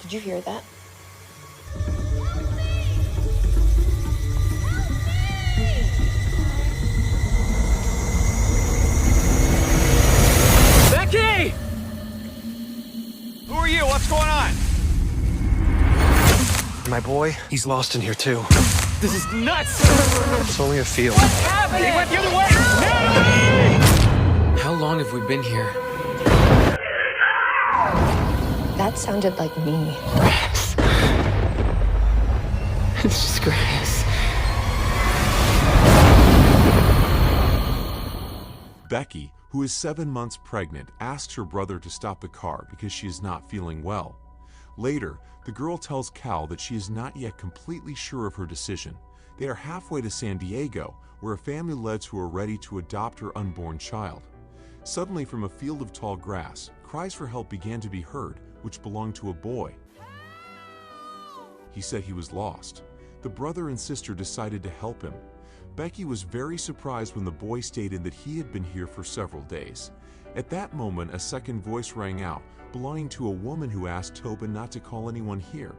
Did you hear that? Becky! Who are you? What's going on? My boy, he's lost in here too. This is nuts! It's only a field. What's happening? He went the other way! Natalie! How long have we been here? That sounded like me. Grass. It's just grass. Becky, who is 7 months pregnant, asks her brother to stop the car because she is not feeling well. Later, the girl tells Cal that she is not yet completely sure of her decision. They are halfway to San Diego, where a family lives who are ready to adopt her unborn child. Suddenly, from a field of tall grass, cries for help began to be heard, which belonged to a boy. He said he was lost. The brother and sister decided to help him. Becky was very surprised when the boy stated that he had been here for several days. At that moment, a second voice rang out, belonging to a woman who asked Tobin not to call anyone here.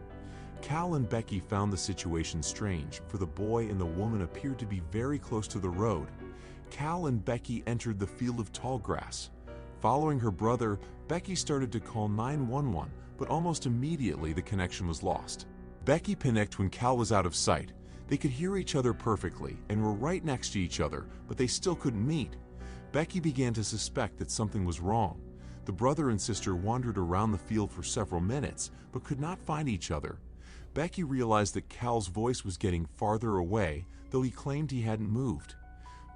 Cal and Becky found the situation strange, for the boy and the woman appeared to be very close to the road. Cal and Becky entered the field of tall grass. Following her brother, Becky started to call 911, but almost immediately the connection was lost. Becky panicked when Cal was out of sight. They could hear each other perfectly and were right next to each other, but they still couldn't meet. Becky began to suspect that something was wrong. The brother and sister wandered around the field for several minutes, but could not find each other. Becky realized that Cal's voice was getting farther away, though he claimed he hadn't moved.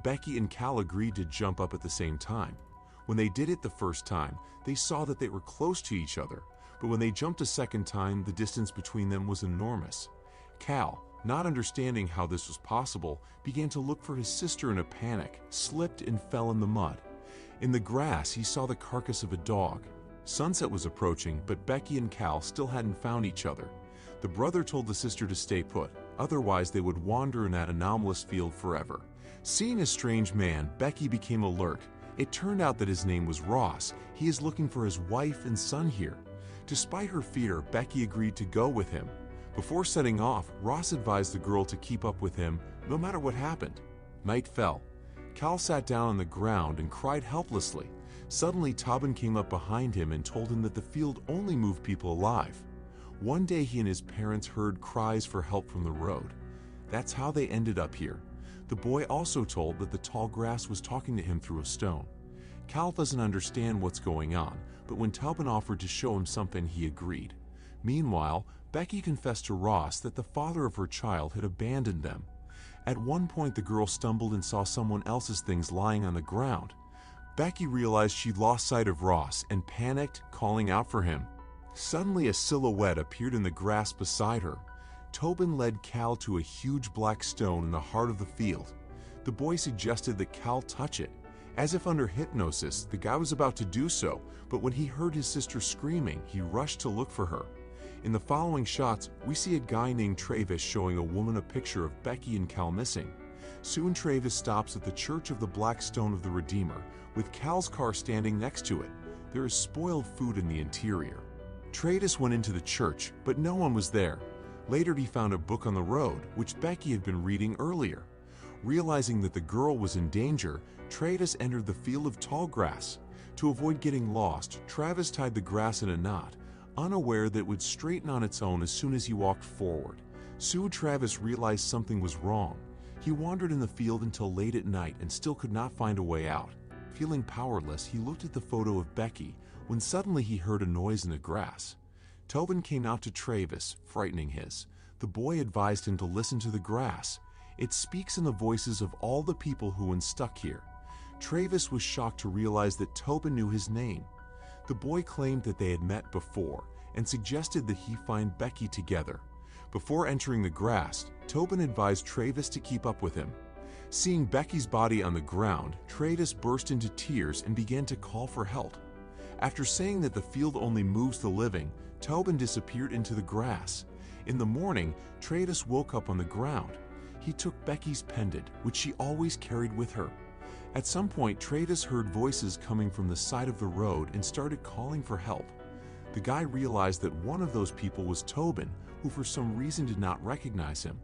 Becky and Cal agreed to jump up at the same time. When they did it the first time, they saw that they were close to each other, but when they jumped a second time, the distance between them was enormous. Cal, not understanding how this was possible, began to look for his sister in a panic, slipped and fell in the mud. In the grass, he saw the carcass of a dog. Sunset was approaching, but Becky and Cal still hadn't found each other. The brother told the sister to stay put, otherwise they would wander in that anomalous field forever. Seeing a strange man, Becky became a lurk. It turned out that his name was Ross. He is looking for his wife and son here. Despite her fear, Becky agreed to go with him. Before setting off, Ross advised the girl to keep up with him no matter what happened. Night fell. Cal sat down on the ground and cried helplessly. Suddenly, Tobin came up behind him and told him that the field only moved people alive. One day, he and his parents heard cries for help from the road. That's how they ended up here. The boy also told that the tall grass was talking to him through a stone. Cal doesn't understand what's going on, but when Tobin offered to show him something, he agreed. Meanwhile, Becky confessed to Ross that the father of her child had abandoned them. At one point, the girl stumbled and saw someone else's things lying on the ground. Becky realized she'd lost sight of Ross and panicked, calling out for him. Suddenly, a silhouette appeared in the grass beside her. Tobin led Cal to a huge black stone in the heart of the field. The boy suggested that Cal touch it. As if under hypnosis, the guy was about to do so, but when he heard his sister screaming, he rushed to look for her. In the following shots, we see a guy named Travis showing a woman a picture of Becky and Cal missing. Soon Travis stops at the Church of the Black Stone of the Redeemer, with Cal's car standing next to it. There is spoiled food in the interior. Travis went into the church, but no one was there. Later he found a book on the road, which Becky had been reading earlier. Realizing that the girl was in danger, Travis entered the field of tall grass. To avoid getting lost, Travis tied the grass in a knot, unaware that it would straighten on its own as soon as he walked forward. Soon Travis realized something was wrong. He wandered in the field until late at night and still could not find a way out. Feeling powerless, he looked at the photo of Becky when suddenly he heard a noise in the grass. Tobin came out to Travis, frightening his. The boy advised him to listen to the grass. It speaks in the voices of all the people who were stuck here. Travis was shocked to realize that Tobin knew his name. The boy claimed that they had met before and suggested that he find Becky together. Before entering the grass, Tobin advised Travis to keep up with him. Seeing Becky's body on the ground, Travis burst into tears and began to call for help. After saying that the field only moves the living, Tobin disappeared into the grass. In the morning, Travis woke up on the ground. He took Becky's pendant, which she always carried with her. At some point, Travis heard voices coming from the side of the road and started calling for help. The guy realized that one of those people was Tobin, who for some reason did not recognize him.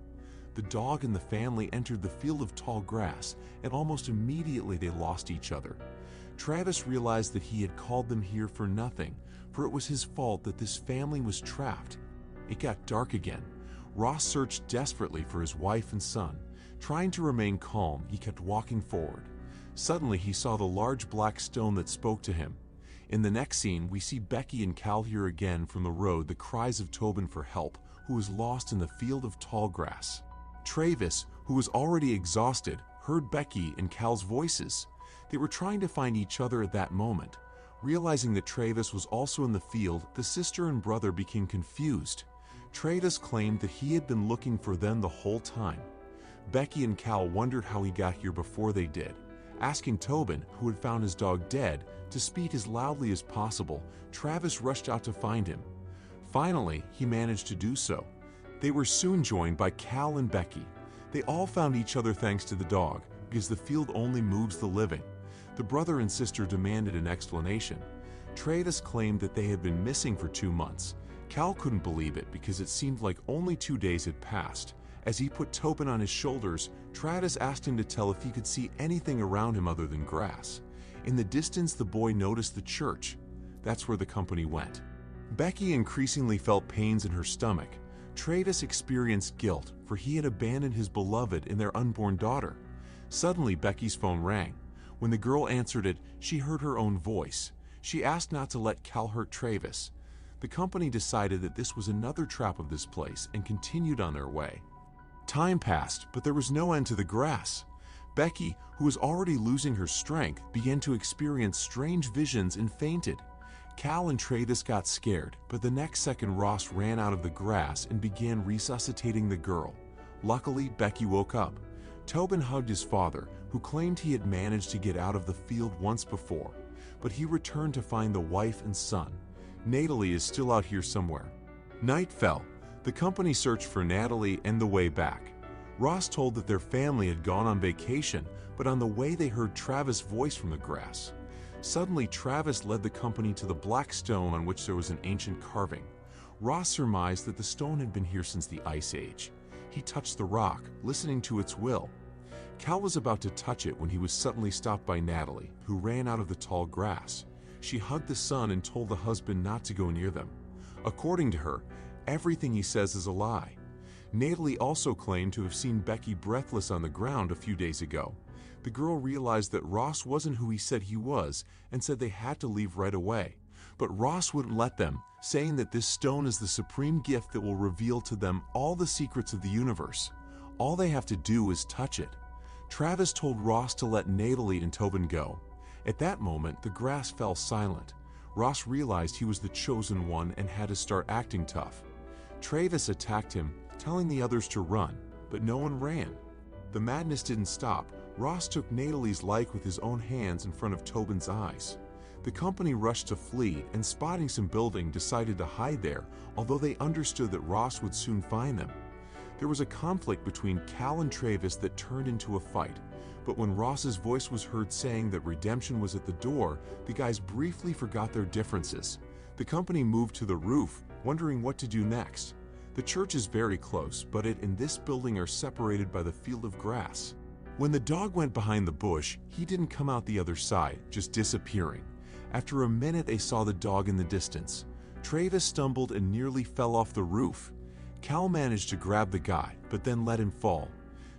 The dog and the family entered the field of tall grass, and almost immediately they lost each other. Travis realized that he had called them here for nothing, for it was his fault that this family was trapped. It got dark again. Ross searched desperately for his wife and son. Trying to remain calm, he kept walking forward. Suddenly, he saw the large black stone that spoke to him. In the next scene, we see Becky and Cal hear again from the road the cries of Tobin for help, who was lost in the field of tall grass. Travis, who was already exhausted, heard Becky and Cal's voices. They were trying to find each other at that moment. Realizing that Travis was also in the field, the sister and brother became confused. Travis claimed that he had been looking for them the whole time. Becky and Cal wondered how he got here before they did. Asking Tobin, who had found his dog dead, to speak as loudly as possible, Travis rushed out to find him. Finally, he managed to do so. They were soon joined by Cal and Becky. They all found each other thanks to the dog, because the field only moves the living. The brother and sister demanded an explanation. Travis claimed that they had been missing for 2 months. Cal couldn't believe it because it seemed like only 2 days had passed. As he put Tobin on his shoulders, Travis asked him to tell if he could see anything around him other than grass. In the distance, the boy noticed the church. That's where the company went. Becky increasingly felt pains in her stomach. Travis experienced guilt, for he had abandoned his beloved and their unborn daughter. Suddenly, Becky's phone rang. When the girl answered it, she heard her own voice. She asked not to let Cal hurt Travis. The company decided that this was another trap of this place and continued on their way. Time passed, but there was no end to the grass. Becky, who was already losing her strength, began to experience strange visions and fainted. Cal and Travis got scared, but the next second Ross ran out of the grass and began resuscitating the girl. Luckily, Becky woke up. Tobin hugged his father, who claimed he had managed to get out of the field once before, but he returned to find the wife and son. Natalie is still out here somewhere. Night fell. The company searched for Natalie and the way back. Ross told that their family had gone on vacation, but on the way they heard Travis' voice from the grass. Suddenly, Travis led the company to the black stone on which there was an ancient carving. Ross surmised that the stone had been here since the Ice Age. He touched the rock, listening to its will. Cal was about to touch it when he was suddenly stopped by Natalie, who ran out of the tall grass. She hugged the son and told the husband not to go near them. According to her, everything he says is a lie. Natalie also claimed to have seen Becky breathless on the ground a few days ago. The girl realized that Ross wasn't who he said he was and said they had to leave right away. But Ross wouldn't let them, saying that this stone is the supreme gift that will reveal to them all the secrets of the universe. All they have to do is touch it. Travis told Ross to let Natalie and Tobin go. At that moment, the grass fell silent. Ross realized he was the chosen one and had to start acting tough. Travis attacked him, telling the others to run, but no one ran. The madness didn't stop. Ross took Natalie's life with his own hands in front of Tobin's eyes. The company rushed to flee and, spotting some building, decided to hide there, although they understood that Ross would soon find them. There was a conflict between Cal and Travis that turned into a fight, but when Ross's voice was heard saying that redemption was at the door, the guys briefly forgot their differences. The company moved to the roof, wondering what to do next. The church is very close, but it and this building are separated by the field of grass. When the dog went behind the bush, he didn't come out the other side, just disappearing. After a minute, they saw the dog in the distance. Travis stumbled and nearly fell off the roof. Cal managed to grab the guy, but then let him fall.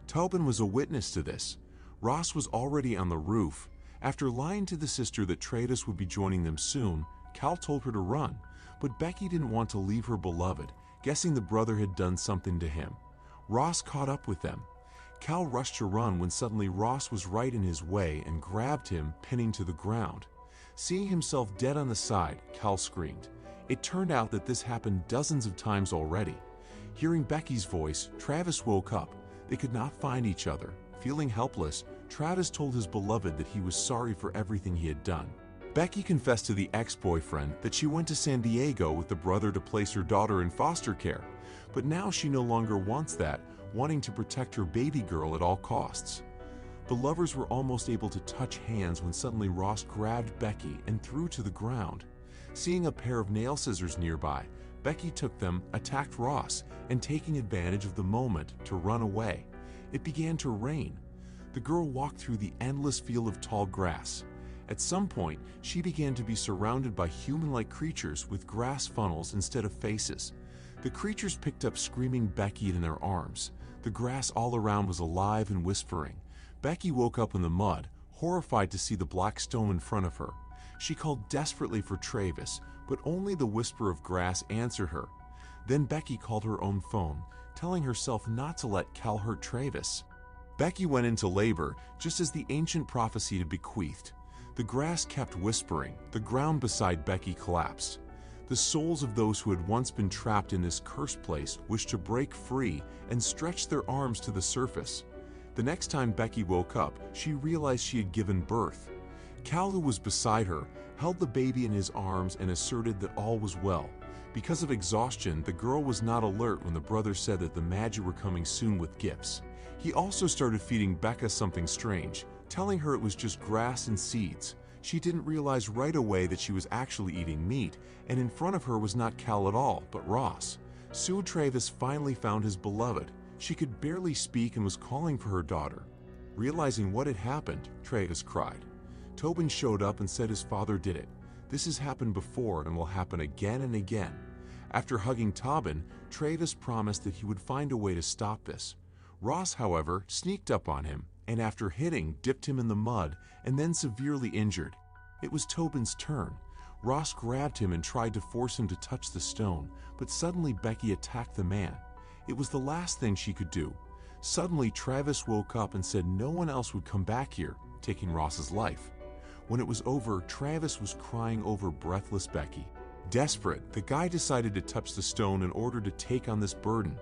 Tobin was a witness to this. Ross was already on the roof. After lying to the sister that Travis would be joining them soon, Cal told her to run, but Becky didn't want to leave her beloved, guessing the brother had done something to him. Ross caught up with them. Cal rushed to run when suddenly Ross was right in his way and grabbed him, pinning to the ground. Seeing himself dead on the side, Cal screamed. It turned out that this happened dozens of times already. Hearing Becky's voice, Travis woke up. They could not find each other. Feeling helpless, Travis told his beloved that he was sorry for everything he had done. Becky confessed to the ex-boyfriend that she went to San Diego with the brother to place her daughter in foster care, but now she no longer wants that, wanting to protect her baby girl at all costs. The lovers were almost able to touch hands when suddenly Ross grabbed Becky and threw to the ground. Seeing a pair of nail scissors nearby, Becky took them, attacked Ross, and taking advantage of the moment to run away. It began to rain. The girl walked through the endless field of tall grass. At some point, she began to be surrounded by human-like creatures with grass funnels instead of faces. The creatures picked up screaming Becky in their arms. The grass all around was alive and whispering. Becky woke up in the mud, horrified to see the black stone in front of her. She called desperately for Travis, but only the whisper of grass answered her. Then Becky called her own phone, telling herself not to let Cal hurt Travis. Becky went into labor just as the ancient prophecy had bequeathed. The grass kept whispering. The ground beside Becky collapsed. The souls of those who had once been trapped in this cursed place wished to break free and stretch their arms to the surface. The next time Becky woke up, she realized she had given birth. Cal, who was beside her, held the baby in his arms and asserted that all was well. Because of exhaustion, the girl was not alert when the brother said that the Magi were coming soon with gifts. He also started feeding Becca something strange, telling her it was just grass and seeds. She didn't realize right away that she was actually eating meat, and in front of her was not Cal at all, but Ross. Soon Travis finally found his beloved. She could barely speak and was calling for her daughter. Realizing what had happened, Travis cried. Tobin showed up and said his father did it. This has happened before and will happen again and again. After hugging Tobin, Travis promised that he would find a way to stop this. Ross, however, sneaked up on him, and after hitting, dipped him in the mud and then severely injured. It was Tobin's turn. Ross grabbed him and tried to force him to touch the stone, but suddenly Becky attacked the man. It was the last thing she could do. Suddenly, Travis woke up and said no one else would come back here, taking Ross's life. When it was over, Travis was crying over breathless Becky. Desperate, the guy decided to touch the stone in order to take on this burden.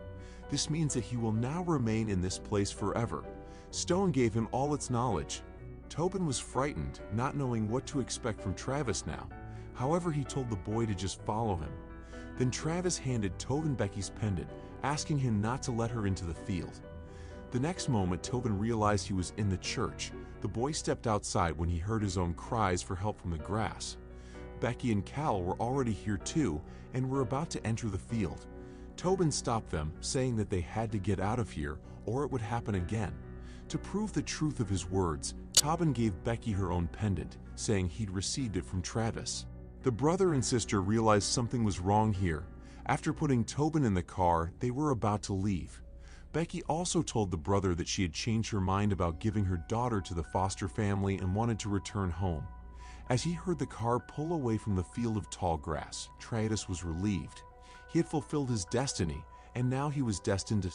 This means that he will now remain in this place forever. Stone gave him all its knowledge. Tobin was frightened, not knowing what to expect from Travis now. However, he told the boy to just follow him. Then Travis handed Tobin Becky's pendant, asking him not to let her into the field. The next moment, Tobin realized he was in the church. The boy stepped outside when he heard his own cries for help from the grass. Becky and Cal were already here too and were about to enter the field. Tobin stopped them, saying that they had to get out of here or it would happen again. To prove the truth of his words, Tobin gave Becky her own pendant, saying he'd received it from Travis. The brother and sister realized something was wrong here. After putting Tobin in the car, they were about to leave. Becky also told the brother that she had changed her mind about giving her daughter to the foster family and wanted to return home. As he heard the car pull away from the field of tall grass, Travis was relieved. He had fulfilled his destiny, and now he was destined to